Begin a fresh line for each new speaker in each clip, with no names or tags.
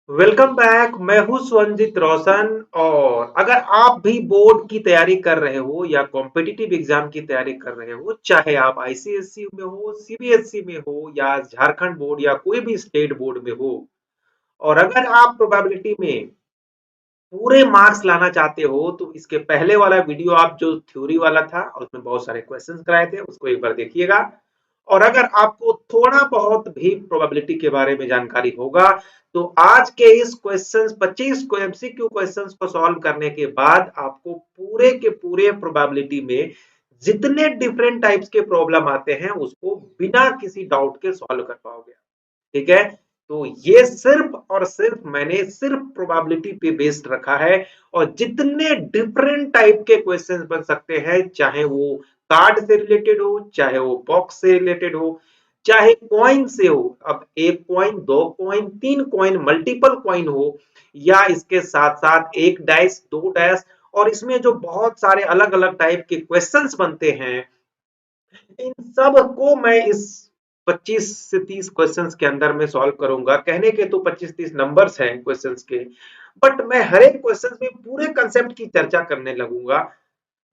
Welcome back. मैं हूं स्वंजित रोशन। और अगर आप भी बोर्ड की तैयारी कर रहे हो या कॉम्पिटिटिव एग्जाम की तैयारी कर रहे हो, चाहे आप आईसीएसई में हो, सीबीएसई में हो या झारखंड बोर्ड या कोई भी स्टेट बोर्ड में हो, और अगर आप प्रोबेबिलिटी में पूरे मार्क्स लाना चाहते हो तो इसके पहले वाला वीडियो आप जो थ्योरी वाला था उसमें बहुत सारे क्वेश्चंस कराए थे, उसको एक बार देखिएगा। और अगर आपको थोड़ा बहुत भी प्रोबेबिलिटी के बारे में जानकारी होगा तो आज के इस क्वेश्चंस 25 को एमसीक्यू क्वेश्चंस को सॉल्व करने के बाद आपको पूरे के पूरे प्रोबेबिलिटी में जितने डिफरेंट टाइप्स के प्रॉब्लम आते हैं उसको बिना किसी डाउट के सॉल्व कर पाओगे। ठीक है। तो ये सिर्फ और सिर्फ मैंने सिर्फ प्रोबेबिलिटी पे बेस्ड रखा है। और जितने डिफरेंट टाइप के क्वेश्चंस बन सकते हैं, चाहे वो कार्ड से रिलेटेड हो, चाहे वो बॉक्स से रिलेटेड हो, चाहे कॉइन से हो, अब एक कॉइन, दो कॉइन, तीन कॉइन, मल्टीपल कॉइन हो, या इसके साथ साथ एक डाइस, दो डाइस, और इसमें जो बहुत सारे अलग अलग टाइप के क्वेश्चंस बनते हैं, इन सब को मैं इस 25 से 30 क्वेश्चंस के अंदर में सॉल्व करूंगा। कहने के तो 25-30 नंबर्स हैं क्वेश्चंस के, बट मैं हर एक क्वेश्चंस में पूरे कंसेप्ट की चर्चा करने लगूंगा।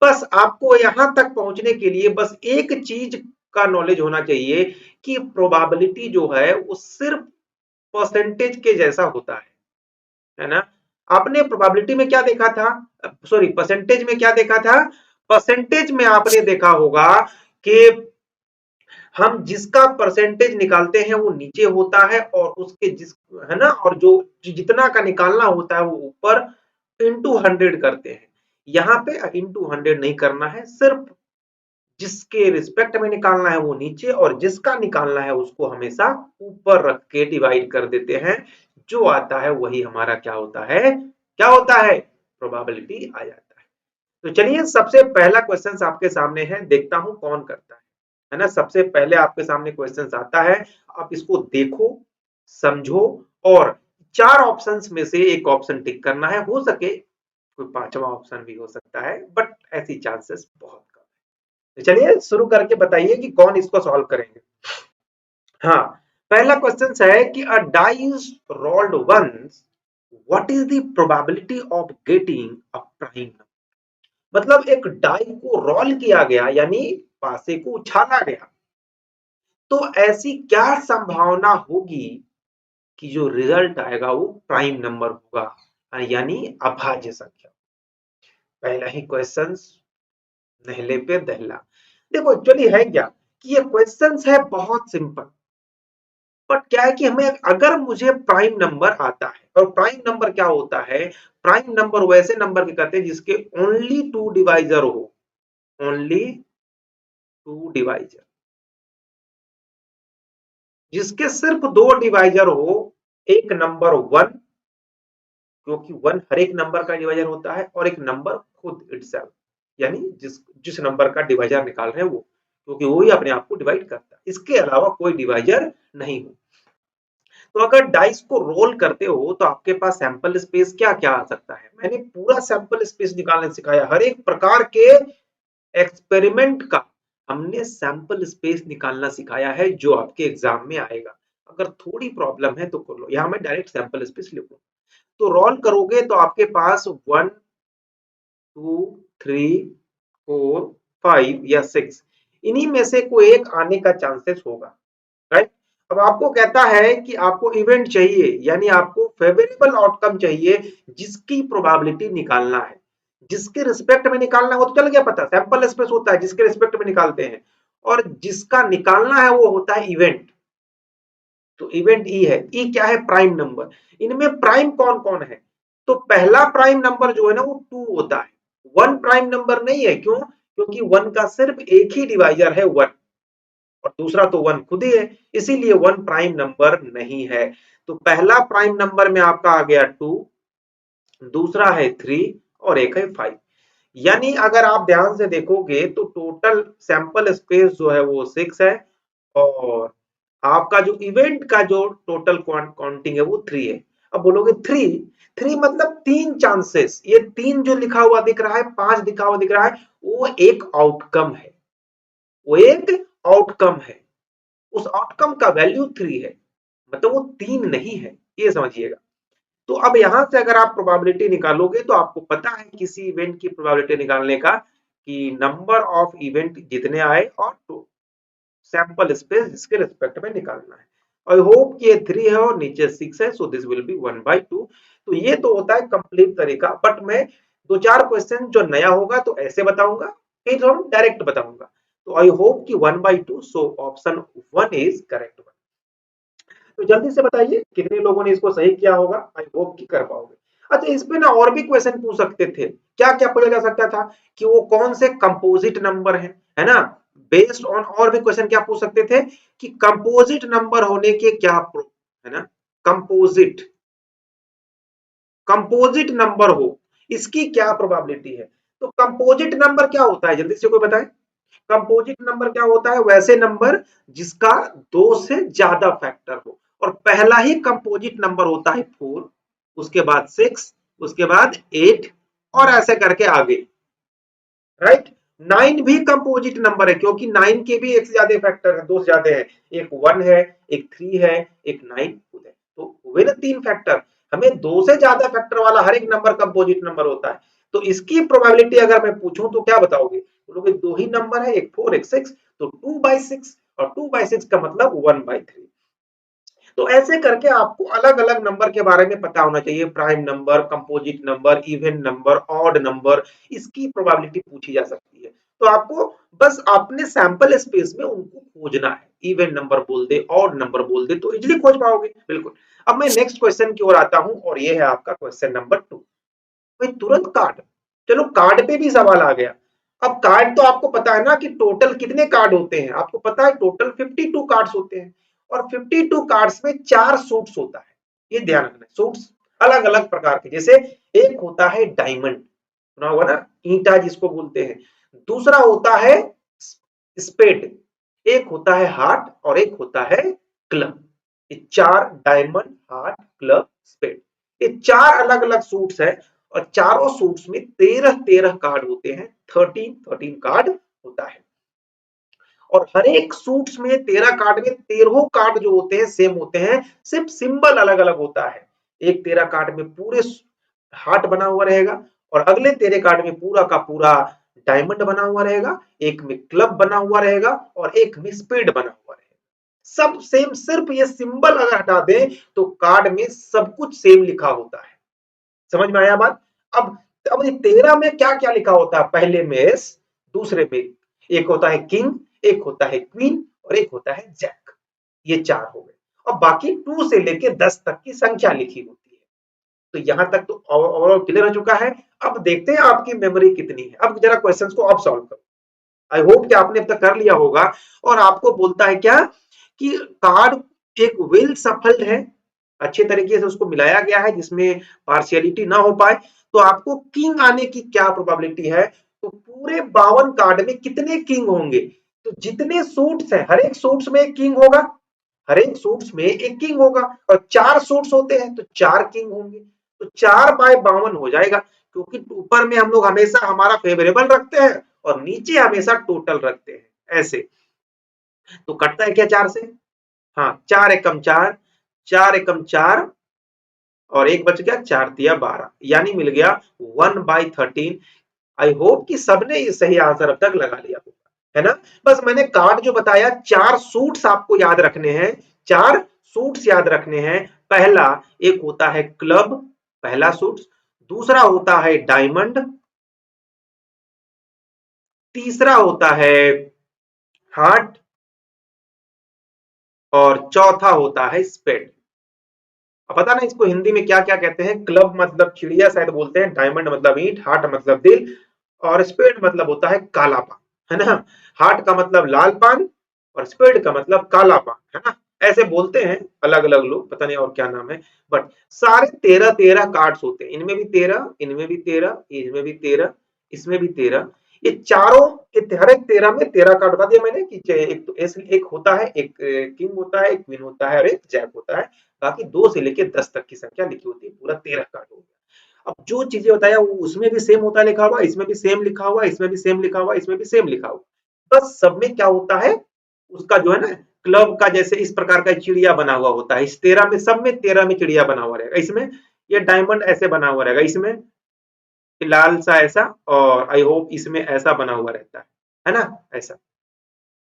बस आपको यहां तक पहुंचने के लिए बस एक चीज का नॉलेज होना चाहिए कि प्रोबेबिलिटी जो है वो सिर्फ परसेंटेज के जैसा होता है ना। आपने प्रोबेबिलिटी में क्या देखा था, सॉरी परसेंटेज में क्या देखा था? परसेंटेज में आपने देखा होगा कि हम जिसका परसेंटेज निकालते हैं वो नीचे होता है, और उसके जिस, है ना, और जो जितना का निकालना होता है वो ऊपर इंटू 100 करते हैं। यहाँ पे इंटू 100 नहीं करना है, सिर्फ जिसके रिस्पेक्ट में निकालना है वो नीचे, और जिसका निकालना है उसको हमेशा ऊपर रख के डिवाइड कर देते हैं। जो आता है वही हमारा क्या होता है, क्या होता है, प्रोबेबिलिटी आ जाता है। तो चलिए सबसे पहला क्वेश्चन आपके सामने है, देखता हूं कौन करता है ना। सबसे पहले आपके सामने क्वेश्चन आता है, आप इसको देखो, समझो, और चार ऑप्शंस में से एक ऑप्शन टिक करना है। हो सके कोई पांचवा ऑप्शन भी हो सकता है, बट ऐसी चांसेस बहुत कम है। तो चलिए शुरू करके बताइए कि कौन इसको सॉल्व करेंगे। हाँ, पहला क्वेश्चन है कि a die is rolled once, what is the probability of getting a prime number. मतलब एक डाई को रोल किया गया, यानी पासे को उछाला गया, तो ऐसी क्या संभावना होगी कि जो रिजल्ट आएगा वो प्राइम नंबर होगा, यानी अभाज्य संख्या। पहला ही क्वेश्चन नहले पे दहला। देखो एक्चुअली है क्या कि ये क्वेश्चन है बहुत सिंपल, बट क्या है कि हमें, अगर मुझे प्राइम नंबर आता है, और प्राइम नंबर क्या होता है, प्राइम नंबर वैसे नंबर के कहते हैं जिसके ओनली टू डिवाइजर हो, ओनली टू डिवाइजर, जिसके सिर्फ दो डिवाइजर हो। एक नंबर वन, क्योंकि वन हर एक नंबर का डिवाइजर होता है, और एक नंबर खुद इटसेल्फ, यानी जिस जिस नंबर का डिवाइजर निकाल रहे हैं वो, क्योंकि वो ही अपने आप को डिवाइड करता है, इसके अलावा कोई डिवाइजर नहीं हो। तो अगर डाइस को रोल करते हो तो आपके पास सैंपल स्पेस क्या क्या आ सकता है, मैंने पूरा सैंपल स्पेस निकालने सिखाया, हर एक प्रकार के एक्सपेरिमेंट का हमने सैंपल स्पेस निकालना सिखाया है, जो आपके एग्जाम में आएगा। अगर थोड़ी प्रॉब्लम है तो कर लो, यहां मैं डायरेक्ट सैंपल स्पेस लिखूं। तो रोल करोगे तो आपके पास 1, 2, 3, 4, 5 या 6, इन्हीं में से कोई एक आने का चांसेस होगा, राइट। अब आपको कहता है कि आपको इवेंट चाहिए, यानी आपको फेवरेबल आउटकम चाहिए, जिसकी प्रोबेबिलिटी निकालना है, जिसके रिस्पेक्ट में निकालना हो तो चल गया पता, सैंपल स्पेस होता है जिसके रिस्पेक्ट में निकालते हैं, और जिसका निकालना है वो होता है इवेंट। तो इवेंट ई है, ई क्या है, प्राइम नंबर। इनमें प्राइम कौन कौन है, तो पहला प्राइम नंबर जो है ना वो 2 होता है, वन प्राइम नंबर नहीं है। क्यों? क्योंकि वन का सिर्फ एक ही डिवाइजर है वन, और दूसरा तो वन खुद ही है, इसीलिए वन प्राइम नंबर नहीं है। तो पहला प्राइम नंबर में आपका आ गया 2, दूसरा है 3, और एक है 5। यानी अगर आप ध्यान से देखोगे तो टोटल सैंपल स्पेस जो है वो 6 है, और आपका जो इवेंट का जो टोटल काउंटिंग है वो 3 है। अब बोलोगे 3, 3 मतलब 3 चांसेस, ये 3 जो लिखा हुआ दिख रहा है, 5 लिखा हुआ दिख रहा है, वो एक आउटकम है, वो एक आउटकम है, उस आउटकम का वैल्यू 3 है, मतलब वो 3 नहीं है, ये समझिएगा। तो अब यहां से अगर आप प्रोबेबिलिटी निकालोगे तो आपको पता है किसी इवेंट की प्रोबेबिलिटी निकालने का कि नंबर ऑफ इवेंट जितने आए और सैंपल स्पेस जिसके रिस्पेक्ट में निकालना है। आई होप कि ये 3 है और नीचे 6 है, सो दिस विल बी 1/2। तो ये तो होता है कंप्लीट तरीका, बट मैं दो चार क्वेश्चन जो नया होगा तो ऐसे बताऊंगा, फिर हम डायरेक्ट बताऊंगा। तो आई होप कि 1/2, so option 1 is correct one. तो जल्दी से बताइए कितने लोगों ने इसको सही किया होगा, आई होप कि कर पाओगे। अच्छा, इस पे ना और भी क्वेश्चन पूछ सकते थे। क्या क्या पूछा जा सकता था कि वो कौन से कंपोजिट नंबर है ना। बेस्ड ऑन और भी क्वेश्चन क्या पूछ सकते थे कि कंपोजिट नंबर होने के क्या है ना, कंपोजिट कंपोजिट नंबर हो इसकी क्या प्रोबेबिलिटी है। तो कंपोजिट नंबर क्या होता है, जल्दी से कोई बताए। कंपोजिट नंबर क्या होता है, वैसे नंबर जिसका दो से ज्यादा फैक्टर हो, और पहला ही कंपोजिट नंबर होता है 4, उसके बाद 6, उसके बाद 8, और ऐसे करके आगे, राइट। 9 भी कंपोजिट नंबर है क्योंकि 9 के भी एक से ज्यादा फैक्टर है, दो से ज्यादा है, एक 1 है, एक 3 है, एक 9 है। तो हुए ना 3 फैक्टर। हमें दो से ज्यादा फैक्टर वाला हर एक नंबर कंपोजिट नंबर होता है। तो इसकी प्रोबेबिलिटी अगर मैं पूछूं तो क्या बताओगे, बोलोगे दो ही नंबर है, एक 4 एक 6, तो 2/6, और 2/6 का मतलब 1/3। तो ऐसे करके आपको अलग अलग नंबर के बारे में पता होना चाहिए, prime number, composite number, even number, odd number, इसकी प्रोबेबिलिटी पूछी जा सकती है। तो आपको बस अपने सैंपल स्पेस में उनको खोजना है, इवन नंबर बोल दे, ऑड नंबर बोल दे, तो इजीली खोज पाओगे, बिल्कुल। अब मैं नेक्स्ट क्वेश्चन की ओर आता हूं और ये है आपका क्वेश्चन नंबर 2। भाई तुरंत कार्ड, चलो कार्ड पे भी सवाल आ गया। अब कार्ड तो आपको पता है ना कि टोटल कितने कार्ड होते हैं, आपको पता है टोटल 52 कार्ड्स होते हैं, और 52 कार्ड्स में 4 सूट्स होता है। ये ध्यान रखना, सूट्स अलग अलग प्रकार के, जैसे एक होता है डायमंड, सुना होगा ना, ईंटा जिसको बोलते हैं। दूसरा होता है स्पेड, एक होता है हार्ट, और एक होता है क्लब। ये चार, डायमंड, हार्ट, क्लब, स्पेड, ये चार अलग अलग सूट्स है, और चारों सूट्स में 13-13 कार्ड होते हैं, 13-13 कार्ड होता है। और हर एक सूट्स में 13 कार्ड में 13 कार्ड जो होते हैं सेम होते हैं, सिर्फ सिंबल अलग अलग होता है। एक 13 कार्ड में पूरे हार्ट बना हुआ रहेगा, और अगले 13 कार्ड में पूरा का पूरा डायमंड बना हुआ रहेगा, एक में क्लब बना हुआ रहेगा, और एक में स्पेड बना हुआ रहेगा। सब सेम, सिर्फ ये सिंबल अगर हटा दें तो कार्ड में सब कुछ सेम लिखा होता है। समझ में आया बात। अब ये 13 में क्या क्या लिखा होता है, पहले में एस, दूसरे में एक होता है किंग, एक होता है क्वीन, और एक होता है जैक। ये चार हो गए, और बाकी 2 से लेके 10 तक की संख्या लिखी होती है। तो यहां तक तो ओवरऑल क्लियर हो चुका है। अब देखते हैं आपकी मेमोरी कितनी है। अब जरा क्वेश्चंस को अब सॉल्व करो। आई होप कि आपने अब तक कर लिया होगा। और आपको बोलता है क्या कि कार्ड एक वेल सफल्ड है, अच्छे तरीके से उसको मिलाया गया है जिसमें पार्शियलिटी ना हो पाए। तो आपको किंग आने की क्या प्रोबेबिलिटी है, तो पूरे 52 कार्ड में कितने किंग होंगे। तो जितने सूट्स हैं हर एक सूट्स में एक किंग होगा, हर एक सूट्स में एक किंग होगा, और 4 सूट्स होते हैं तो 4 किंग होंगे। तो 4/52 हो जाएगा, क्योंकि ऊपर में हम लोग हमेशा हमारा फेवरेबल रखते हैं और नीचे हमेशा टोटल रखते हैं ऐसे। तो कटता है क्या 4 से, हाँ, 4 एकम 4, 4 एकम 4, और एक बच गया 4 तिया 12, यानी मिल गया 1/13। आई होप कि सबने ये सही आंसर अब तक लगा लिया होगा, है ना। बस मैंने कार्ड जो बताया, 4 सूट्स आपको याद रखने हैं, 4 सूट्स याद रखने हैं। पहला एक होता है क्लब, पहला सूट, दूसरा होता है डायमंड, तीसरा होता है हार्ट, और चौथा होता है स्पेड। अब पता ना इसको हिंदी में क्या क्या कहते हैं, क्लब मतलब चिड़िया शायद बोलते हैं, डायमंड मतलब ईंट, हार्ट मतलब दिल, और स्पेड मतलब होता है काला पान, है ना। हार्ट का मतलब लाल पान, और स्पेड का मतलब काला पान, है ना। ऐसे बोलते हैं अलग अलग लोग, पता नहीं और क्या नाम है। बट सारे 13-13 कार्ड्स होते हैं, इनमें भी 13, इनमें भी 13, इसमें भी 13, इसमें भी 13। ये चारों, हर एक 13 में 13 कार्ड बता दिया मैंने कि एक तो एक होता है, एक किंग होता है, एक क्वीन होता है, और एक जैक होता है। बाकी 2 से लेके 10 तक की संख्या लिखी होती है, पूरा 13 कार्ड हो गया। अब जो चीजें बताया वो उसमें भी सेम होता लिखा हुआ, इसमें भी सेम लिखा हुआ, इसमें भी सेम लिखा हुआ, इसमें भी सेम लिखा हुआ। बस सब में क्या होता है, उसका जो है ना, क्लब का जैसे इस प्रकार का चिड़िया बना हुआ होता है, इस 13 में, सब में 13 में चिड़िया बना हुआ रहेगा। इसमें ये डायमंड ऐसे बना हुआ रहेगा, इसमें लाल सा ऐसा, और आई होप इसमें ऐसा बना हुआ रहता है ना, ऐसा।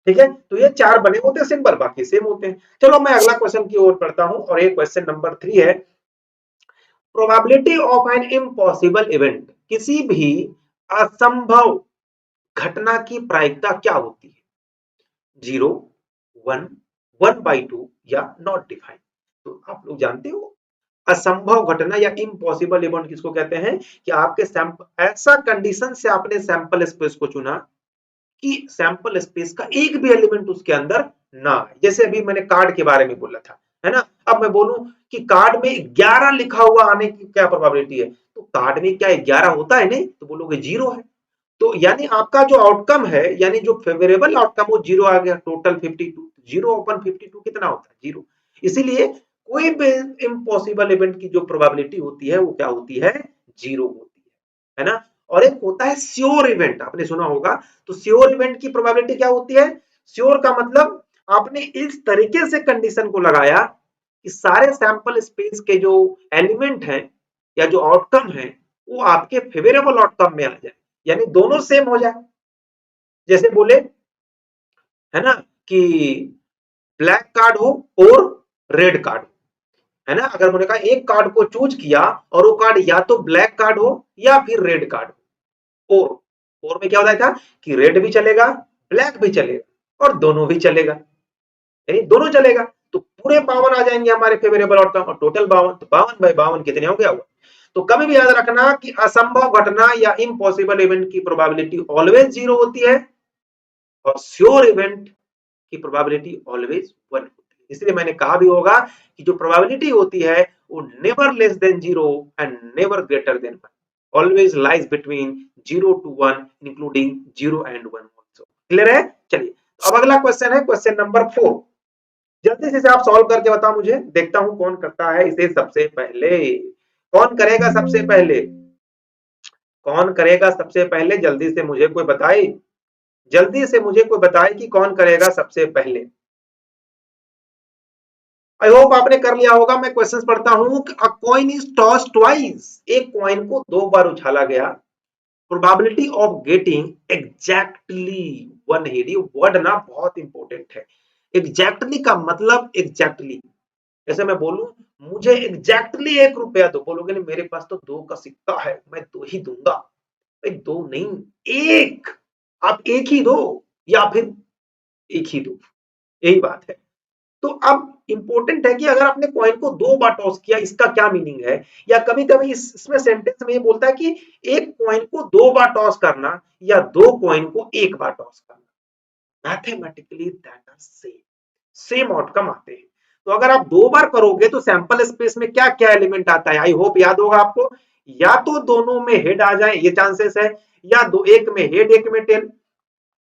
ठीक है, तो ये चार बने होते हैं सिंबल, बाकी सेम होते हैं। चलो मैं अगला क्वेश्चन की ओर बढ़ता हूं, और ये क्वेश्चन नंबर 3 है, probability of an impossible event, किसी भी असंभव घटना की प्रायिकता क्या होती है? 0, 1, 1/2 या नॉट डिफाइंड। तो आप लोग जानते हो असंभव घटना या इम्पॉसिबल इवेंट किसको कहते हैं, कि आपके सैंपल ऐसा कंडीशन से आपने सैंपल स्पेस को चुना कि सैंपल स्पेस का एक भी एलिमेंट उसके अंदर ना आए। जैसे अभी मैंने कार्ड के बारे में बोला था, है ना। अब मैं बोलूं कि कार्ड में 11 लिखा हुआ आने की क्या प्रोबेबिलिटी है, तो कार्ड में क्या 11 होता है नहीं, तो बोलोगे 0 है। तो यानी आपका जो आउटकम है, यानी जो फेवरेबल आउटकम वो 0 आ गया, टोटल 52, 0 ओपन 52 कितना होता है, 0। इसीलिए कोई भी इम्पॉसिबल इवेंट की जो प्रोबेबिलिटी होती है वो क्या होती है, 0 होती है ना। और एक होता है श्योर इवेंट, आपने सुना होगा। तो श्योर इवेंट की प्रोबेबिलिटी क्या होती है, श्योर का मतलब आपने इस तरीके से कंडीशन को लगाया कि सारे सैंपल स्पेस के जो एलिमेंट हैं या जो आउटकम है वो आपके फेवरेबल आउटकम में आ जाए, यानी दोनों सेम हो जाए। जैसे बोले, है ना, कि ब्लैक कार्ड हो और रेड कार्ड, है ना। अगर मैंने कहा एक कार्ड को चूज किया और वो कार्ड या तो ब्लैक कार्ड हो या फिर रेड कार्ड हो, और में क्या होता था कि रेड भी चलेगा, ब्लैक भी चलेगा और दोनों भी चलेगा, यानी दोनों चलेगा। तो पूरे 52 आ जाएंगे हमारे फेवरेबल आउटकम, और टोटल 52, तो 52/52 कितने हो गया हुआ। तो कभी भी याद रखना कि असंभव घटना या इम्पॉसिबल इवेंट की प्रोबेबिलिटी ऑलवेज 0 होती है, और श्योर इवेंट की प्रोबेबिलिटी ऑलवेज 1 होती है। इसलिए मैंने कहा भी होगा कि जो प्रोबेबिलिटी होती है वो never less than 0 and never greater than 1, always lies between 0 to 1 including 0 and 1 also. Clear है? चलिए, अब अगला क्वेश्चन है क्वेश्चन नंबर 4। जल्दी से इसे आप सॉल्व करके बताओ मुझे, देखता हूं कौन करता है इसे सबसे पहले। कौन करेगा सबसे पहले, कौन करेगा सबसे पहले, जल्दी से मुझे कोई बताए, जल्दी से मुझे कोई बताए कि कौन करेगा सबसे पहले। आई होप आपने कर लिया होगा। मैं क्वेश्चंस पढ़ता हूं। अ कॉइन इज टॉस ट्वाइस, एक कॉइन को 2 बार उछाला गया, probability of getting exactly 1 head, ये वर्ड ना बहुत इंपॉर्टेंट है। एग्जैक्टली का मतलब एग्जैक्टली, जैसे मैं बोलूं मुझे एग्जैक्टली 1 रुपया दो, बोलोगे नहीं मेरे पास तो 2 का सिक्का है, मैं 2 ही दूंगा। भाई 2 नहीं, 1, आप 1 ही दो, या फिर 1 ही दो, यही बात है। तो अब इंपॉर्टेंट है कि अगर आपने कॉइन को 2 बार टॉस किया, इसका क्या मीनिंग है, या कभी कभी इसमें सेंटेंस में ये बोलता है कि एक कॉइन को 2 बार टॉस करना या 2 कॉइन को 1 बार टॉस करना, mathematically that are same, same outcome आते हैं। तो अगर आप 2 बार करोगे तो सैंपल स्पेस में क्या क्या एलिमेंट आता है, आई होप याद होगा आपको। या तो दोनों में हेड आ जाए, ये चांसेस है, या दो, एक में हेड एक में टेल,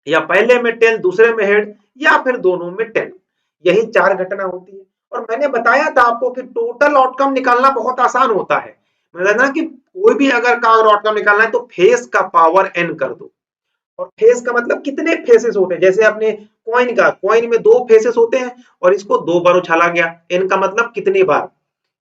या पहले में टेल दूसरे में हेड, या फिर दोनों में टेल। यही 4 घटना होती है। और मैंने बताया था आपको कि टोटल आउटकम निकालना बहुत आसान होता है। मैंने ना कि कोई भी अगर का आउटकम निकालना है तो फेस का पावर n कर दो। और फेस का मतलब कितने फेसेस होते हैं, जैसे अपने कॉइन का, कॉइन में 2 फेसेस होते हैं और इसको 2 बार उछाला गया, n का मतलब कितनी बार,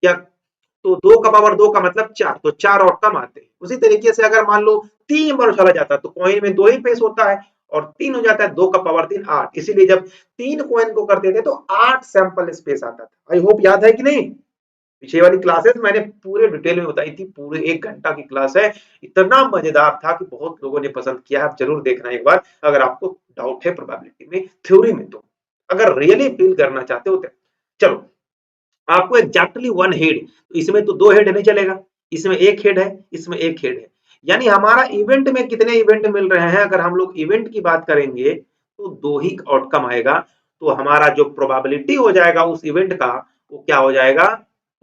या तो 2 का पावर 2 का मतलब 4, तो 4 आउटकम आते हैं। उसी तरीके से अगर मान लो 3 बार उछाला जाता है तो कॉइन में 2 ही फेस होता है, और 3 हो जाता है, 2 का पावर 3 8। इसीलिए जब 3 कॉइन को करते थे तो 8 सैंपल स्पेस आता था। आई होप याद है कि नहीं। पीछे वाली क्लासेस मैंने पूरे डिटेल में बताई थी, पूरे 1 घंटा की क्लास है, इतना मजेदार था कि बहुत लोगों ने पसंद किया। आप जरूर देखना एक बार, अगर आपको डाउट है प्रोबेबिलिटी में, थ्योरी में, तो अगर रियली फील करना चाहते हो तो। चलो, आपको एग्जैक्टली 1 हेड, तो इसमें तो 2 हेड नहीं चलेगा, इसमें 1 हेड है, इसमें 1 हेड है, यानी हमारा इवेंट में कितने इवेंट मिल रहे हैं, अगर हम लोग इवेंट की बात करेंगे तो 2 ही आउटकम आएगा। तो हमारा जो प्रोबेबिलिटी हो जाएगा उस इवेंट का, वो क्या हो जाएगा,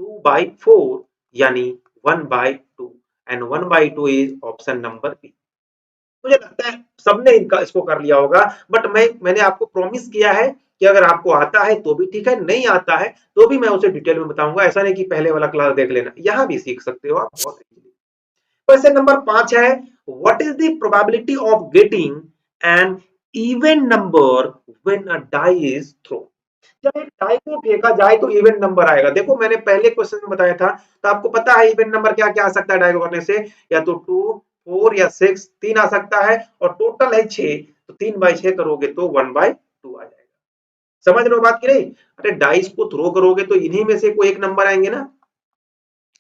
2/4, यानी 1/2, and 1/2 is option number B. मुझे लगता है सबने इनका इसको कर लिया होगा, बट मैंने आपको प्रॉमिस किया है कि अगर आपको आता है तो भी ठीक है, नहीं आता है तो भी मैं उसे डिटेल में बताऊंगा। ऐसा नहीं कि पहले वाला क्लास देख लेना, यहाँ भी सीख सकते हो आप बहुत इजीली। क्वेश्चन नंबर 5 है, what is the probability of getting an even number when a die is thrown. जब एक डाई को फेंका जाए तो इवन नंबर आएगा। देखो मैंने पहले क्वेश्चन में बताया था, तो आपको पता है इवन नंबर क्या क्या आ सकता है डाई को करने से, या तो 2, 4 या 6, 3 आ सकता है, और टोटल है 6, तो 3/6 करोगे तो 1/2 आ जाएगा। समझ रहे हो बात की नहीं? अरे डाइस को थ्रो करोगे तो इन्हीं में से कोई एक नंबर आएंगे ना।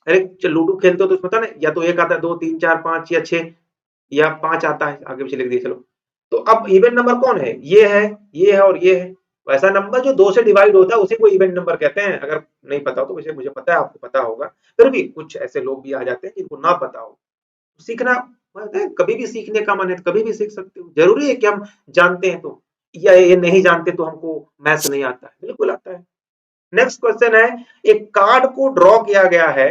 अरे लूडो खेलते हो तो उसमें पता ना, या तो एक आता है, 2, 3, 4, 5 या 6 या 5 आता है, आगे पीछे लिख दिए चलो। तो अब इवन नंबर कौन है? ये है, ये है और ये है। वैसा नंबर जो 2 से डिवाइड होता है उसी को इवन नंबर कहते हैं। अगर नहीं पता हो तो वैसे मुझे पता है, आपको पता होगा, फिर भी कुछ ऐसे लोग भी आ जाते हैं जिनको ना पता हो। सीखना मतलब है, कभी भी सीखने का मन है तो कभी भी सीख सकते हो। जरूरी है कि हम जानते हैं तो, या ये नहीं जानते तो हमको मैथ्स नहीं आता है, बिल्कुल आता है। नेक्स्ट क्वेश्चन है, एक कार्ड को ड्रॉ किया गया है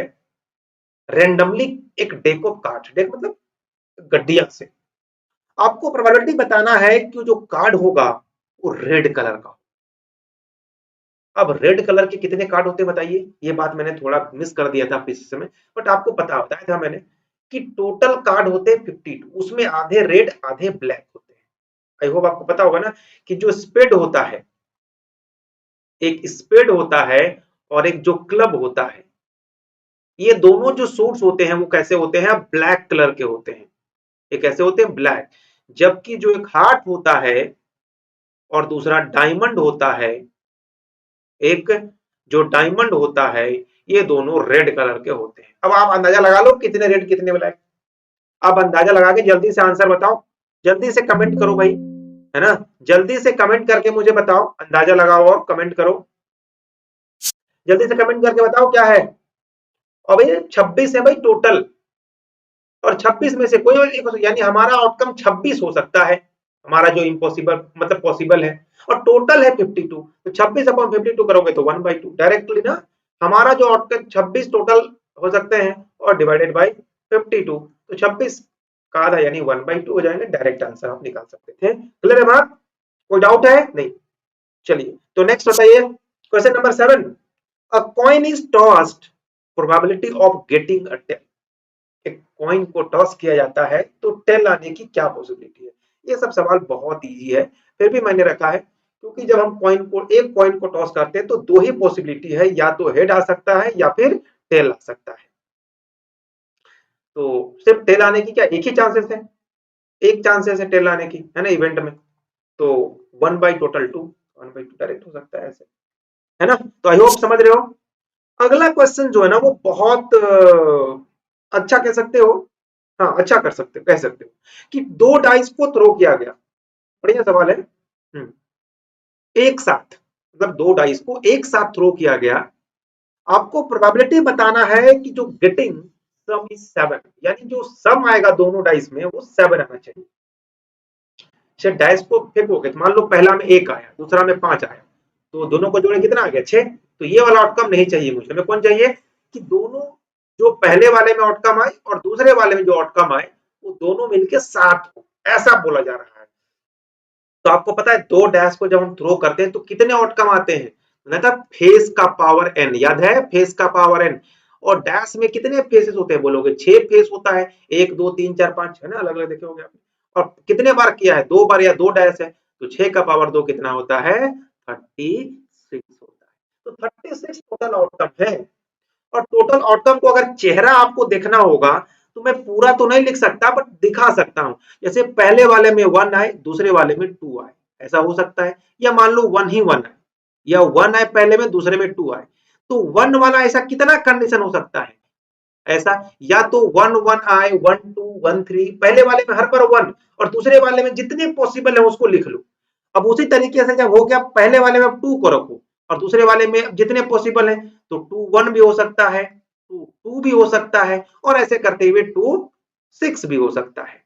रेंडमली, एक डेक ऑफ कार्ड, डेक मतलब गड्डिया से। आपको प्रोबेबिलिटी बताना है कि जो कार्ड होगा वो रेड कलर का। अब रेड कलर के कितने कार्ड होते हैं बताइए? ये बात मैंने थोड़ा मिस कर दिया था पिछले समय, बट आपको पता बताया था मैंने कि टोटल कार्ड होते हैं 52, उसमें आधे रेड आधे ब्लैक होते हैं। आई होप आपको पता होगा ना कि जो स्पेड होता है, एक स्पेड होता है और एक जो क्लब होता है, ये दोनों जो सूट्स होते हैं वो कैसे होते हैं? ब्लैक कलर के होते हैं। ये कैसे होते हैं? ब्लैक। जबकि जो एक हार्ट होता है और दूसरा डायमंड होता है, एक जो डायमंड होता है, ये दोनों रेड कलर के होते हैं। अब आप अंदाजा लगा लो कितने रेड कितने ब्लैक। अब अंदाजा लगा के जल्दी से आंसर बताओ, जल्दी से कमेंट करो भाई, है ना? जल्दी से कमेंट करके मुझे बताओ, अंदाजा लगाओ और कमेंट करो। जल्दी से कमेंट करके बताओ क्या है। और भाई 26 है भाई टोटल, और 26 में से कोई एक, यानी हमारा आउटकम 26 हो सकता है, हमारा जो इम्पॉसिबल मतलब पॉसिबल है। और टोटल है 52, तो 26/52 करोगे तो 1/2 डायरेक्टली ना। हमारा जो आउटकम 26 टोटल हो सकते हैं और डिवाइडेड बाई 52, तो 26 का आधा यानी 1/2 हो जाएंगे। डायरेक्ट आंसर आप निकाल सकते थे। क्लियर है बात? कोई डाउट है? नहीं। चलिए तो नेक्स्ट बताइए, question number 7। A coin is tossed, probability of getting a tail. एक कॉइन को टॉस किया जाता है तो टेल आने की क्या पॉसिबिलिटी है? ये सब सवाल बहुत इजी है, फिर भी मैंने रखा है क्योंकि जब हम एक कॉइन को टॉस करते हैं तो दो ही पॉसिबिलिटी है, या तो हेड आ सकता है या फिर टेल आ सकता है। तो सिर्फ टेल आने की क्या एक ही चांसेस है? एक चांसेस है टेल आने की, है ना, इवेंट में। तो 1/टोटल 2, 1/2 डायरेक्ट हो सकता है ऐसे, है ना? तो आई होप समझ रहे हो। अगला क्वेश्चन जो है ना वो बहुत अच्छा कह सकते हो, हाँ अच्छा कर सकते हो, कह सकते हो कि दो डाइस को थ्रो किया गया। बढ़िया सवाल है। एक साथ, मतलब दो डाइस को एक साथ थ्रो किया गया। आपको प्रोबेबिलिटी बताना है कि जो गेटिंग सम इज 7, यानी जो सम आएगा दोनों डाइस में वो 7 आना चाहिए। अच्छा डाइस को फेंकोगे तो मान लो पहला में 1 आया, दूसरा में 5 आया, तो दोनों को जोड़े कितना आ गया? 6। तो ये वाला आउटकम नहीं चाहिए मुझे। हमें कौन चाहिए? कि दोनों, जो पहले वाले में आउटकम आए और दूसरे वाले में जो आउटकम आए वो दोनों मिलके 7 हो, ऐसा बोला जा रहा है। तो आपको पता है दो डैश को जब हम थ्रो करते हैं तो कितने आउटकम आते हैं? मतलब फेस का पावर n, याद है फेस का पावर n। और डैश में कितने फेसेस होते हैं बोलोगे? 6 फेस होता है, 1 2 3 4 5, है ना, अलग अलग देखे होंगे आपने। और कितने बार किया है? 2 बार या 2 डैश है, तो 6 का पावर 2 कितना होता है? 36 होता है। तो 36 टोटल आउटकम है। और टोटल आउटकम को अगर चेहरा आपको देखना होगा तो मैं पूरा तो नहीं लिख सकता बट दिखा सकता हूं। जैसे पहले वाले में 1 आए, दूसरे वाले में 2 आए, ऐसा हो सकता है। या मान लो 1 ही 1 आए, या 1 आए पहले में, दूसरे में 2 आए। तो 1 वाला ऐसा कितना कंडीशन हो सकता है? ऐसा या तो 1 1 आए, 1 2 1 3, पहले वाले में हर पर 1, और दूसरे वाले में जितने पॉसिबल है उसको लिख लो। अब उसी तरीके से जब हो गया पहले वाले में 2 को रखो और दूसरे वाले में जितने पॉसिबल है, तो 2 1 भी हो सकता है, 2 2 भी हो सकता है, और ऐसे करते हुए 2 6 भी हो सकता है।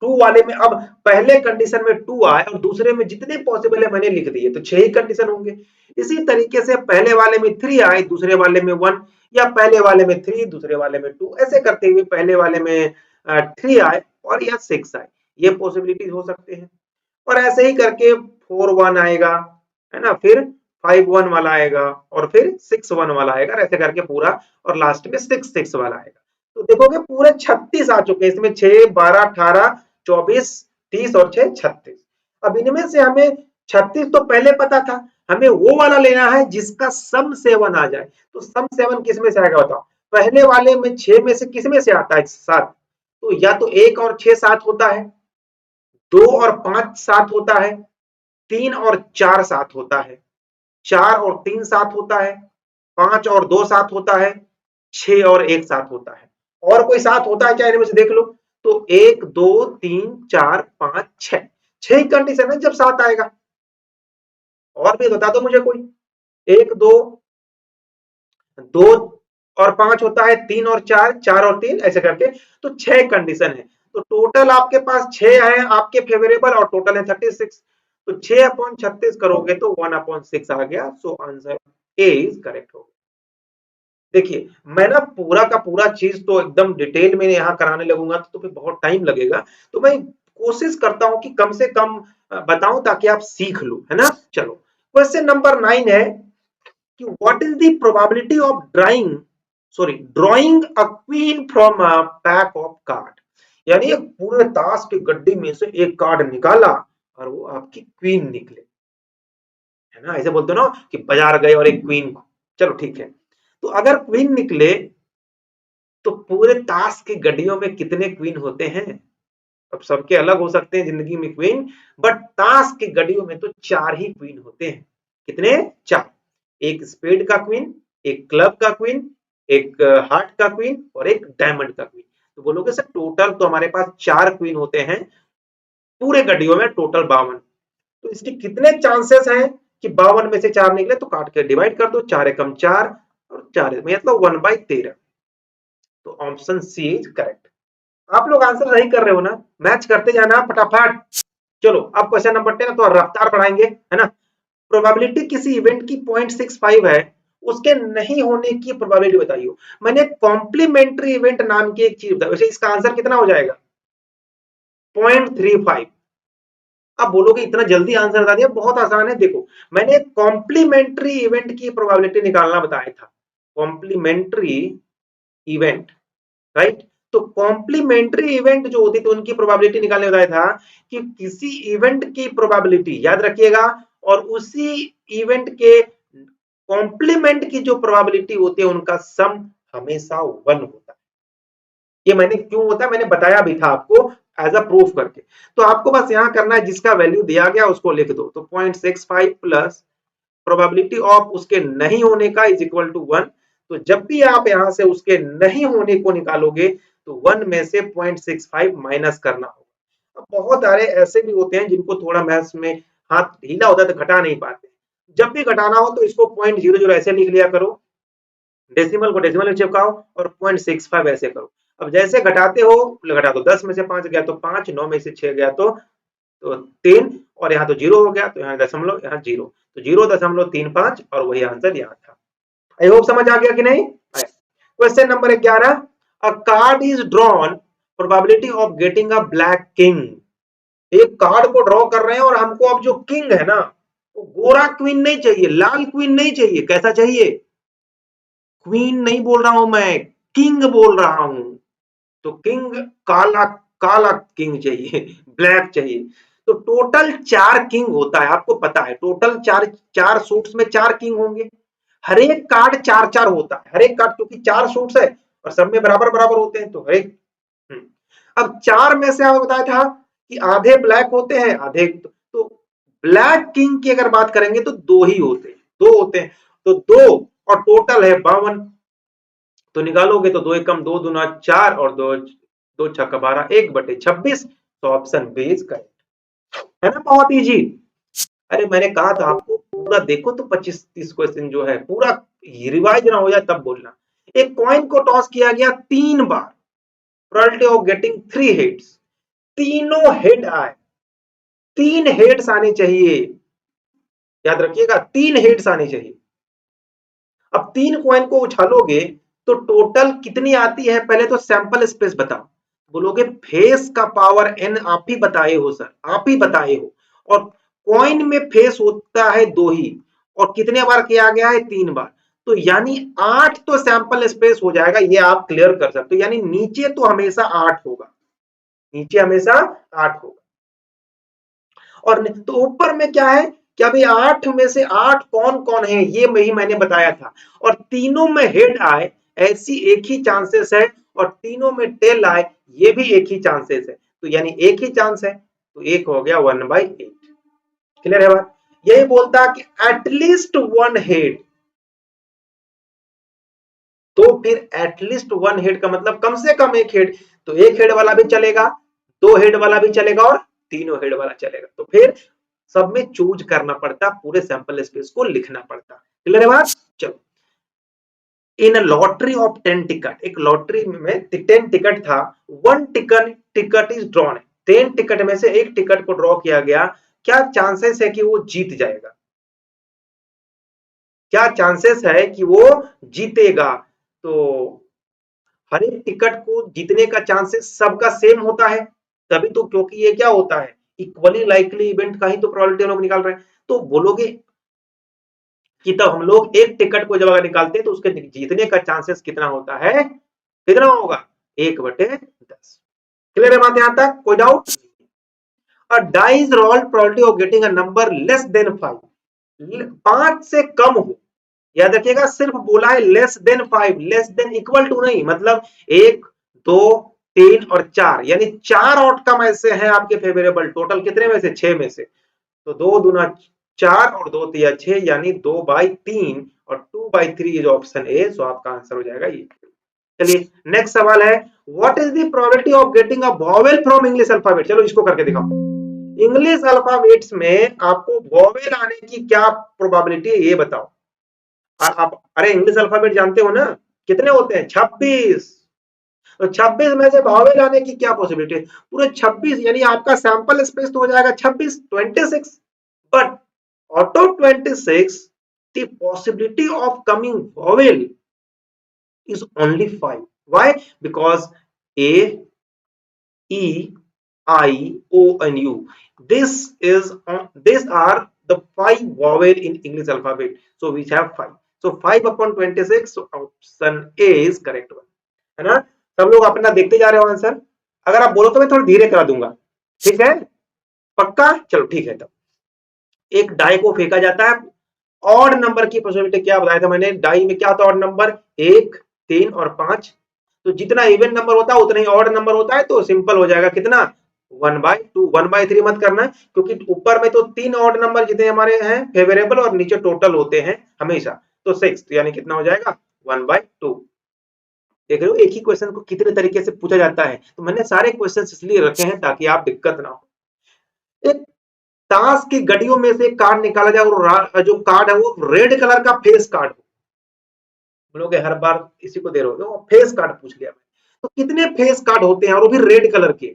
2 वाले में अब पहले कंडीशन में 2 आए और दूसरे में जितने पॉसिबल है मैंने लिख दिए, तो 6 ही कंडीशन होंगे। इसी तरीके से पहले वाले में 3 आए, दूसरे वाले में 1, या पहले वाले में 3 दूसरे वाले में 2, ऐसे करते हुए पहले वाले में 3 आए और या 6 आए, ये पॉसिबिलिटी हो सकते हैं। और ऐसे ही करके 4 1 आएगा, है ना, फिर 5 1 वाला आएगा, और फिर 6 1 वाला आएगा, ऐसे करके पूरा, और लास्ट में 6 6 वाला आएगा। तो देखोगे पूरे 36 आ चुके हैं इसमें, 6 12 18 24 30 और 6 36। अब इनमें से हमें 36 तो पहले पता था, हमें वो वाला लेना है जिसका सम 7 आ जाए। तो सम 7 किस में से आएगा बताओ? पहले वाले में 6 में से किस में से आता है? 7। तो या तो 1 और 6 7 होता है, 2 और 5 7 होता है, 3 और 4 7 होता है, 4 और 3 7 होता है, 5 और 2 7 होता है, 6 और 1 7 होता है। और कोई 7 होता है क्या इनमें से? देख लो। तो 1 2 3 4 5 6, 6 कंडीशन है जब 7 आएगा। और भी बता दो मुझे कोई। 1 2 2 और 5 होता है, 3 और 4, 4 और 3 ऐसे करके। तो 6 कंडीशन है। तो टोटल आपके पास 6 है आपके फेवरेबल और टोटल है 36। तो 6 अपॉन 36 करोगे तो 1/6 आ गया। So answer A is correct होगा। देखिए, मैं ना पूरा का पूरा चीज तो एकदम डिटेल में यहाँ कराने लगूंगा तो फिर बहुत टाइम लगेगा। तो मैं कोशिश करता हूं कि कम से कम बताऊं ताकि आप सीख लो, है ना। चलो, क्वेश्चन नंबर 9 है कि what is the probability of drawing a queen from a pack of card. यानी एक पूरे ताश की गड्डी में से एक कार्ड निकाला और वो आपकी क्वीन निकले, है ना। ऐसे बोलते हो ना कि बाजार गए और एक क्वीन। चलो ठीक है। तो अगर क्वीन निकले तो पूरे ताश की गड्डियों में कितने क्वीन होते हैं? अब सबके अलग हो सकते हैं जिंदगी में क्वीन, बट ताश की गड्डियों में तो 4 ही क्वीन होते हैं। कितने? 4। एक स्पेड का क्वीन, एक क्लब का क्वीन, एक हार्ट का क्वीन और एक डायमंड का क्वीन। तो बोलोगे सर टोटल तो हमारे पास 4 क्वीन होते हैं पूरे गड्डियों में, टोटल 52। तो इसके कितने चांसेस हैं कि 52 में से 4 निकले? तो काट के डिवाइड कर दो, 4 एकम 4 और 4 मतलब 1/13। तो ऑप्शन सी इज करेक्ट। आप लोग आंसर सही कर रहे हो ना? मैच करते जाना फटाफट। चलो अब क्वेश्चन नंबर 10 तो रफ्तार बढ़ाएंगे, है ना। प्रोबेबिलिटी किसी इवेंट की 0.65 है, उसके नहीं होने की प्रोबेबिलिटी बताइए। मैंने कॉम्प्लीमेंट्री इवेंट नाम की एक चीज बताई, वैसे इसका आंसर कितना हो जाएगा? 0.35। आप बोलोगे इतना जल्दी आंसर बता दिया, बहुत आसान है। देखो, मैंने कॉम्प्लीमेंट्री इवेंट की प्रोबेबिलिटी निकालना बताया था। Complementary event, right. तो कॉम्प्लीमेंट्री इवेंट जो होती थी उनकी प्रोबेबिलिटी निकालने बताया था कि किसी इवेंट की प्रोबेबिलिटी याद रखिएगा, और उसी इवेंट के कॉम्प्लीमेंट की जो प्रोबेबिलिटी होती है उनका सम हमेशा 1 होता है। ये मैंने क्यों होता है मैंने बताया भी था आपको एज अ प्रूफ करके। तो आपको बस यहां करना है जिसका वैल्यू दिया गया उसको लिख दो। तो 0.65 प्लस प्रोबेबिलिटी ऑफ उसके नहीं होने का इज इक्वल टू 1। तो जब भी आप यहां से उसके नहीं होने को निकालोगे तो 1 में से 0.65 माइनस करना होगा। अब बहुत सारे ऐसे भी होते हैं जिनको थोड़ा मैथ्स में हाथ ढीला होता है तो घटा नहीं पाते। जब भी घटाना हो तो इसको 0.00 ऐसे लिख लिया करो, डेसिमल को डेसिमल में चिपकाओ और 0.65 ऐसे करो। अब जैसे घटाते हो, घटा दो, 10 में से 5 गया तो 5, 9 में से 6 गया तो 3, और यहाँ तो 0 हो गया तो यहाँ दशमलव, यहाँ 0, तो 0.35 और वही आंसर यहाँ था। आई होप समझ आ गया कि नहीं? Question number 11, a card is drawn, probability of getting a black king. एक कार्ड को ड्रॉ कर रहे हैं और हमको अब जो किंग है ना, वो गोरा क्वीन नहीं चाहिए, लाल क्वीन नहीं चाहिए, कैसा चाहिए? क्वीन नहीं बोल रहा हूं मैं, किंग बोल रहा हूं। तो किंग, काला, काला किंग चाहिए, ब्लैक चाहिए। तो टोटल 4 किंग होता है, आपको पता है टोटल 4 4 सूट्स में 4 किंग होंगे। हर एक कार्ड 4 4 होता है, हर एक कार्ड, क्योंकि 4 सूट्स है और सब में बराबर बराबर होते हैं तो हर एक। अब 4 में से आपको बताया था कि आधे ब्लैक होते हैं, आधे तो ब्लैक किंग की अगर बात करेंगे तो 2 ही होते हैं, 2 होते हैं। तो 2 और टोटल है 52। तो निकालोगे तो 2 एकम 2 दूना 4 और 2 2 छक्का 12, 1/26। तो ऑप्शन बी इज करेक्ट, है ना। बहुत इजी। अरे मैंने कहा था आपको पूरा देखो तो 25-30 क्वेश्चन जो है पूरा रिवाइज ना हो जाए तब बोलना। एक कॉइन को टॉस किया गया 3 बार, प्रोबेबिलिटी ऑफ गेटिंग 3 हेड्स, तीनों हेड आए, 3 हेड्स आने चाहिए, याद रखिएगा 3 हेड्स आने चाहिए। अब 3 कॉइन को उछालोगे तो टोटल कितनी आती है? पहले तो सैंपल स्पेस बताओ। बोलोगे फेस का पावर n, आप ही बताए हो सर, आप ही बताए हो। और कॉइन में फेस होता है 2 ही, और कितने बार किया गया है? 3 बार। तो यानी 8 तो सैंपल स्पेस हो जाएगा, ये आप क्लियर कर सकते हो। यानी नीचे तो हमेशा 8 होगा, नीचे हमेशा 8 होगा। और तो ऊपर में क्या है क्या भाई 8 में से 8 कौन कौन है, ये मैंने बताया था, और तीनों में हेड आए ऐसी एक ही चांसेस है, और तीनों में टेल आए ये भी एक ही चांसेस है, तो यानी एक ही चांस है, तो एक हो गया 1/8। क्लियर है बात? यही बोलता कि एटलीस्ट वन हेड, तो फिर एटलीस्ट वन हेड का मतलब कम से कम एक हेड, तो एक हेड वाला भी चलेगा, दो हेड वाला भी चलेगा, और तीनों हेड वाला चलेगा, तो फिर सब में चूज करना पड़ता, पूरे सैंपल स्पेस को लिखना पड़ता। क्लियर है बात? चलो, इन लॉटरी ऑफ 10 टिकट, एक लॉटरी में 10 टिकट था, one ticket is drawn, 10 ticket में से एक टिकट को ड्रॉ किया गया, क्या चांसेस है कि वो जीत जाएगा? क्या चांसेस है कि वो जीतेगा? तो हर एक टिकट को जीतने का चांसेस सबका सेम होता है, तभी तो, क्योंकि ये क्या होता है, इक्वली लाइकली इवेंट का ही तो प्रोबेबिलिटी हम लोग निकाल रहे हैं, तो बोलोगे कि तब हम लोग एक टिकट को जब अगर निकालते हैं तो उसके जीतने का चांसेस कितना होता है, कितना होगा, 1/10। क्लियर है बात यहां तक? कोई doubt? A dice role probability of getting a number less than 5, 5 से कम हो, याद रखिएगा सिर्फ बोला है less than 5, less than equal to नहीं, मतलब 1, 2, 3 और 4, यानी 4 आउटकम ऐसे हैं आपके फेवरेबल, टोटल कितने में से, 6 में से, तो 2 दूना 4 और 2 तिया 6, यानी 2/3, और 2/3 इज ऑप्शन ए, सो आपका आंसर हो जाएगा ये। चलिए नेक्स्ट सवाल है, what is the probability of getting a vowel from English alphabet? चलो इसको करके दिखाओ। इंग्लिश अल्फाबेट्स में आपको वॉवेल आने की क्या प्रोबेबिलिटी है ये बताओ। आप अरे इंग्लिश अल्फाबेट जानते हो ना, कितने होते हैं, 26, तो 26 में से वॉवेल आने की क्या पॉसिबिलिटी है, पूरे 26, यानी आपका सैंपल स्पेस तो हो जाएगा 26, 26, but out of 26 the possibility of coming vowel is only 5. Why? Because A, E, I, O and U, these are the 5 vowel in English alphabet, so we have 5, so 5 upon 26, so option A is correct one, है ना? सब लोग अपना देखते जा रहे हो answer, अगर आप बोलो तो मैं थोड़ा धीरे करा दूंगा, ठीक है? पक्का? चलो ठीक है, तब एक डाई को फेंका जाता है, ऑड नंबर की पॉसिबिलिटी क्या बताया था मैंने, डाई में क्या होता है ऑड नंबर, 1, 3 और 5, तो जितना इवन नंबर होता है उतना ही ऑड नंबर होता है, तो सिंपल हो जाएगा कितना, 1/2, 1/3 मत करना, क्योंकि ऊपर में तो 3 ऑड नंबर जितने हमारे हैं फेवरेबल, और नीचे टोटल होते हैं हमेशा, तो 6, तो यानी कितना हो जाएगा 1/2। देख रहे हो एक ही क्वेश्चन को कितने तरीके से पूछा जाता है, तो मैंने सारे क्वेश्चन इसलिए रखे हैं ताकि आप दिक्कत ना हो। एक ताश की गड्डियों में से कार्ड निकाला जाए, और जो कार्ड है वो रेड कलर का फेस कार्ड हो, बोलोगे हर बार इसी को दे रहे हो, तो फेस कार्ड पूछ लिया मैं, तो कितने फेस कार्ड होते हैं, और वो भी रेड कलर के,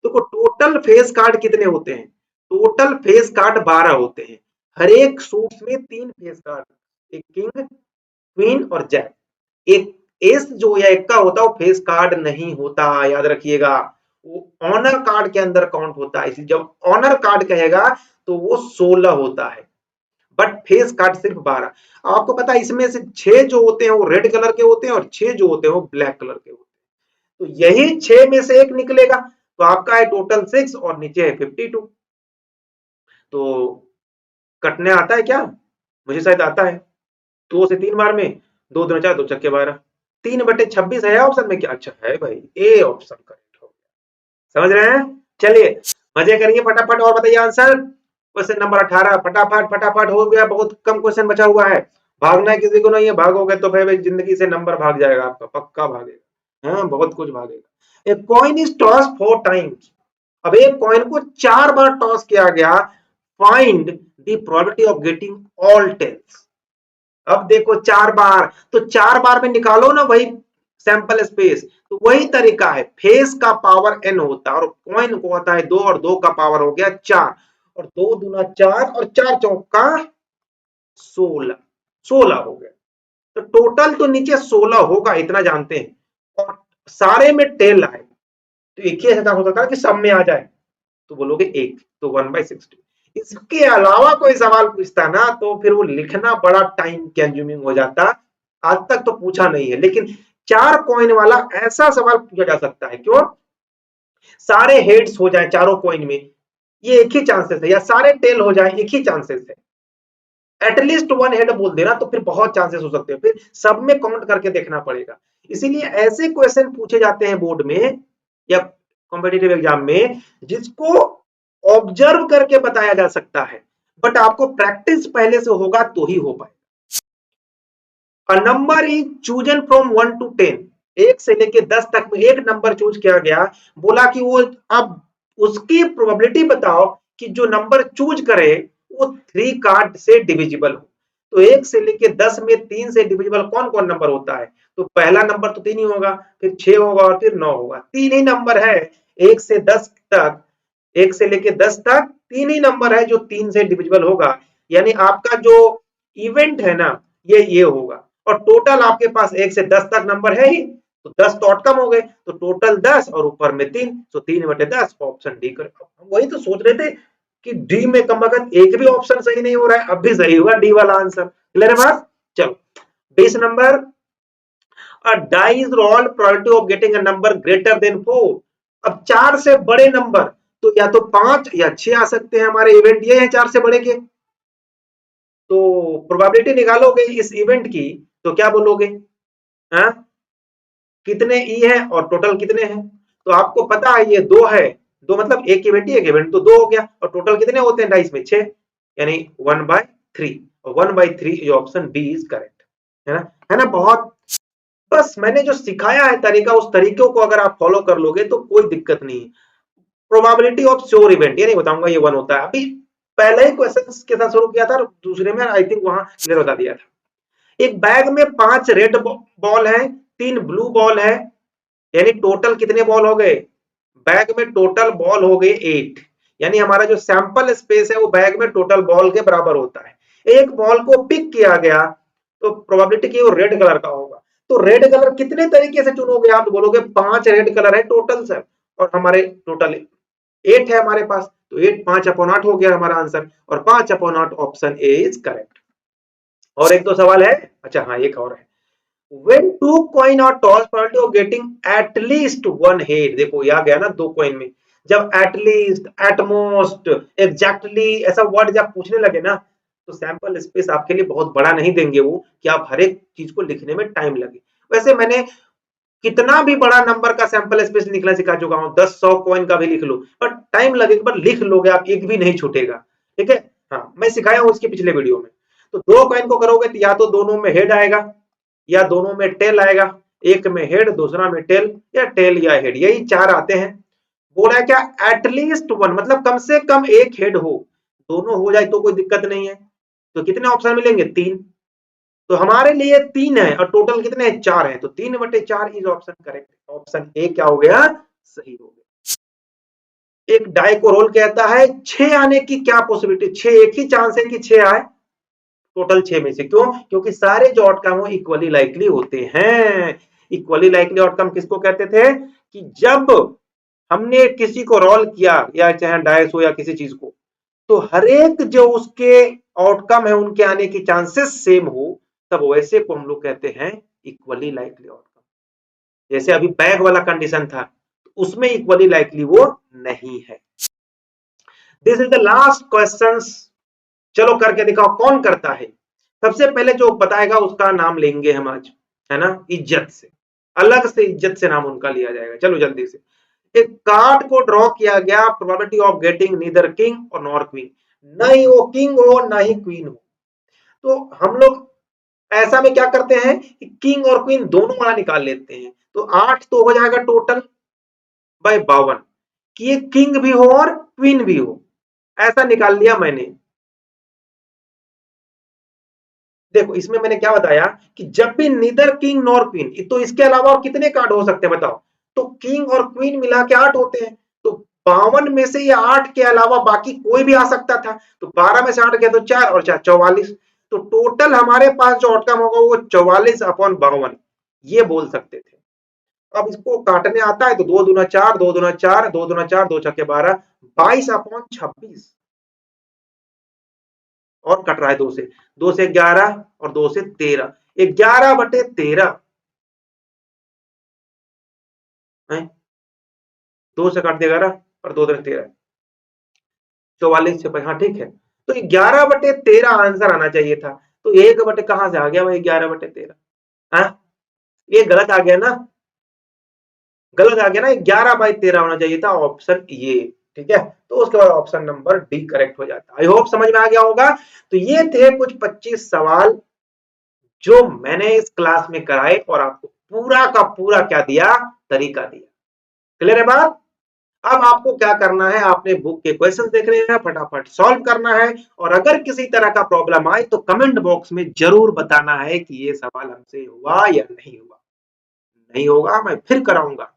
तो टोटल फेस कार्ड कितने होते हैं, टोटल फेस कार्ड 12 होते हैं, हर एक सूट में 3 फेस कार्ड, एक किंग, क्वीन और जैक, एक एस जो या एक का होता है वो फेस कार्ड नहीं होता, याद रखिएगा, वो ऑनर कार्ड के अंदर काउंट होता है, इसलिए जब ऑनर कार्ड कहेगा तो वो 16 होता है, बट फेस कार्ड सिर्फ 12। आपको पता है इसमें से 6 जो होते हैं वो रेड कलर के होते हैं, और 6 जो होते हैं वो ब्लैक कलर के होते हैं, तो यही 6 में से एक निकलेगा, तो आपका है टोटल 6 और नीचे है 52। तो कटने आता है क्या, मुझे शायद आता है, 2 से 3 बार में, 2 दूना 4, 2 छक्के 12, 3/26 है ऑप्शन में क्या, अच्छा है भाई, ए ऑप्शन करेक्ट हो गया, समझ रहे हैं? चलिए मजे करेंगे फटाफट, और बताइए आंसर, क्वेश्चन नंबर 18, फटाफट फटाफट हो गया, बहुत कम क्वेश्चन बचा हुआ है, भागना है किसी को नहीं है, भागोगे तो भाई जिंदगी से नंबर भाग जाएगा आपका, पक्का भागेगा, हाँ बहुत कुछ भागेगा। A coin is toss 4 times, अब एक कॉइन को 4 बार टॉस किया गया, find the probability of getting all tails. अब देखो 4 बार, तो 4 बार में निकालो ना वही सैंपल स्पेस, तो वही तरीका है, फेस का पावर n होता है, और कॉइन को होता है 2, और 2 का पावर हो गया 4, और 2 दूना 4 और 4 चौका 16, 16 हो गया, तो टोटल तो नीचे 16 होगा इतना जानते हैं, और सारे में टेल आए, तो एक ही ऐसा हो सकता है कि सब में आ जाए, तो बोलोगे एक, तो 1/60। इसके अलावा कोई सवाल पूछता ना तो फिर वो लिखना बड़ा टाइम कंज्यूमिंग हो जाता, आज तक तो पूछा नहीं है, लेकिन 4 कॉइन वाला ऐसा सवाल पूछा जा सकता है, क्यों, सारे हेड्स हो जाए चारों कॉइन में, ये एक ही चांसेस है, या सारे टेल हो जाए, एक ही चांसेस है। एटलीस्ट वन हेड बोल देना तो फिर बहुत चांसेस हो सकते हैं, फिर सब में काउंट करके देखना पड़ेगा। इसीलिए ऐसे क्वेश्चन पूछे जाते हैं बोर्ड में या कॉम्पिटिटिव एग्जाम में जिसको ऑब्जर्व करके बताया जा सकता है, बट आपको प्रैक्टिस पहले से होगा तो ही हो पाए। A number is chosen from 1 to 10, 1 से लेके 10 तक में एक नंबर चूज किया गया, बोला कि वो अब उसकी प्रोबेबिलिटी बताओ कि जो नंबर चूज करे वो 3 कार्ड से डिविजिबल हो। तो 1 से लेके 10 में 3 से डिविजिबल कौन कौन नंबर होता है? तो पहला नंबर तो 3 ही होगा, फिर 6 होगा और फिर 9 होगा। 3 ही नंबर है 1 से 10 तक, 1 से लेके 10 तक 3 ही नंबर है जो 3 से डिविजिबल होगा। यानी आपका जो इवेंट है ना, ये होगा। और टोटल आपके पास 1 से 10 तक नंबर है ही, तो 10 तो आउटकम हो गए, तो टोटल 10 और ऊपर में 3, तो 3/10 ऑप्शन डी कर। हम वही तो सोच रहे थे कि डी में कम अगर एक भी ऑप्शन सही नहीं हो रहा है, अब भी सही हुआ डी वाला आंसर। क्लियर है बात? चलो 20 number, a die is rolled, probability of getting a number greater than 4। अब 4 से बड़े नंबर तो या तो 5 या 6 आ सकते हैं, हमारे इवेंट ये है 4 से बड़े के। तो प्रोबेबिलिटी निकालोगे इस इवेंट की तो क्या बोलोगे? हाँ, कितने ई है और टोटल कितने हैं? तो आपको पता है ये दो है, दो मतलब एक इवेंट ही एक इवेंट, तो दो हो गया। और टोटल कितने होते हैं डाइस में? 6, यानी 1/3। और 1/3 ऑप्शन बी इज करेक्ट, है ना? है ना? बहुत, बस मैंने जो सिखाया है तरीका, उस तरीकों को अगर आप फॉलो कर लोगे तो कोई दिक्कत नहीं है। प्रोबेबिलिटी ऑफ श्योर इवेंट, ये नहीं बताऊंगा ये 1 होता है, अभी पहले ही क्वेश्चन के साथ शुरू किया था, दूसरे में आई थिंक वहां क्लियर बता दिया था। एक बैग में 5 रेड बॉल है, 3 ब्लू बॉल है, यानी टोटल कितने बॉल हो गए? बैग में टोटल बॉल हो गए 8, यानी हमारा जो सैंपल स्पेस है वो बैग में टोटल बॉल के बराबर होता है। एक बॉल को पिक किया गया तो प्रोबेबिलिटी की वो रेड कलर का होगा। तो रेड कलर कितने तरीके से चुनोगे? आप बोलोगे 5 रेड कलर है टोटल सर, और हमारे टोटल 8 है हमारे पास, तो 8 5/8 हो गया हमारा आंसर, और 5/8 ऑप्शन ए इज करेक्ट। और एक दो सवाल है, अच्छा हाँ एक और है। When two coin are tossed, probability of getting at least one head, देखो ये आ गया ना दो कॉइन में, जब at least, at most, exactly ऐसा वर्ड जब पूछने लगे ना, तो सैंपल स्पेस आपके लिए बहुत बड़ा नहीं देंगे वो, कि आप हर एक चीज को लिखने में टाइम लगे। वैसे मैंने कितना भी बड़ा नंबर का सैंपल स्पेस लिखना सिखा चुका हूँ, 10-100 कॉइन का भी लिख लो, बट टाइम लगेगा, पर लिख लोगे आप, एक भी नहीं छूटेगा। ठीक है? हाँ, मैं सिखाया हूँ उसके पिछले वीडियो में। तो दो कॉइन को करोगे तो या तो दोनों में हेड आएगा या दोनों में टेल आएगा, एक में हेड दूसरा में टेल, या टेल या हेड, यही चार आते हैं। बोला है क्या? एटलीस्ट वन, मतलब कम से कम एक हेड हो, दोनों हो जाए तो कोई दिक्कत नहीं है। तो कितने ऑप्शन मिलेंगे? 3। तो हमारे लिए 3 है और टोटल कितने हैं? 4 है, तो 3/4 is option correct. Option A क्या हो गया? सही हो गया। एक डाई को रोल कहता है 6 आने की क्या पॉसिबिलिटी? 6, एक ही चांस है कि 6 आए, टोटल 6 में से। क्यों? क्योंकि सारे जो आउटकम हो इक्वली लाइकली होते हैं। इक्वली लाइकली आउटकम किसको कहते थे? कि जब हमने किसी को रोल किया, या चाहे डाइस हो या किसी चीज को, तो हर एक जो उसके आउटकम है उनके आने की चांसेस सेम हो, तब वैसे को हम लोग कहते हैं इक्वली लाइकली आउटकम। जैसे अभी बैग वाला कंडीशन था, तो उसमें इक्वली लाइकली वो नहीं है। This is the last question. चलो करके दिखाओ कौन करता है। सबसे पहले जो बताएगा उसका नाम लेंगे हम आज, है ना? इज्जत से, अलग से इज्जत से नाम उनका लिया जाएगा। चलो जल्दी से। एक कार्ड को ड्रॉ किया गया, probability of getting neither king और नॉर क्वीन, न ही वो किंग हो ना ही क्वीन हो। तो हम लोग ऐसा में क्या करते हैं कि किंग और क्वीन दोनों वाला निकाल लेते हैं, तो 8 तो हो जाएगा टोटल बाय 52, कि ये किंग भी हो और क्वीन भी हो, ऐसा निकाल लिया मैंने। देखो इसमें मैंने क्या बताया कि जब भी नीदर किंग नॉर क्वीन, तो इसके अलावा और कितने कार्ड हो सकते हैं बताओ? तो किंग और क्वीन मिला के 8 होते हैं, तो 52 में से ये 8 के अलावा बाकी कोई भी आ सकता था, तो 12 में से 8 गया तो 4 और 4 44, तो टोटल हमारे पास जो आउटकम होगा वो 44/52, ये बोल सकते थे। अब इसको काटने आता है तो 2 दूना 4, 2 दूना 4, 2 दूना 4, 2 छक्के 12, 22/26, और कट रहा है 2 से, 2 से 11 और 2 से 13, 11/13 है। 2 से काट दिया 11 और 2 13, 44 छपे, हाँ ठीक है। तो 11/13 आंसर आना चाहिए था। तो 1 बटे कहां से आ गया भाई 11/13? हाँ, ये गलत आ गया ना, गलत आ गया ना, 11/13 होना चाहिए था ऑप्शन ये। ठीक है, तो उसके बाद ऑप्शन नंबर डी करेक्ट हो जाता। आई होप समझ में आ गया होगा। तो ये थे कुछ 25 सवाल जो मैंने इस क्लास में कराए और आपको पूरा का पूरा क्या दिया, तरीका दिया। क्लियर है बात? अब आपको क्या करना है, आपने बुक के क्वेश्चन देख रहे हैं, फटाफट सॉल्व करना है। और अगर किसी तरह का प्रॉब्लम आए तो कमेंट बॉक्स में जरूर बताना है कि ये सवाल हमसे हुआ या नहीं हुआ। नहीं होगा मैं फिर कराऊंगा,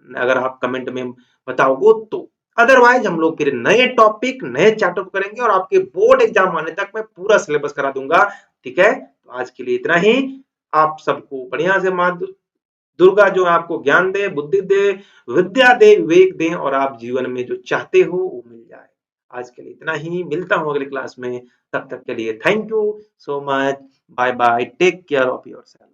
अगर आप कमेंट में बताओगे तो। अदरवाइज हम लोग फिर नए टॉपिक नए चैप्टर करेंगे और आपके बोर्ड एग्जाम आने तक मैं पूरा सिलेबस करा दूंगा। ठीक है, तो आज के लिए इतना ही। आप सबको बढ़िया से माँ दुर्गा जो आपको ज्ञान दे, बुद्धि दे, विद्या दे, विवेक दे, और आप जीवन में जो चाहते हो वो मिल जाए। आज के लिए इतना ही, मिलता हूँ अगली क्लास में। तब तक के लिए thank you so much, bye bye, take care of your self.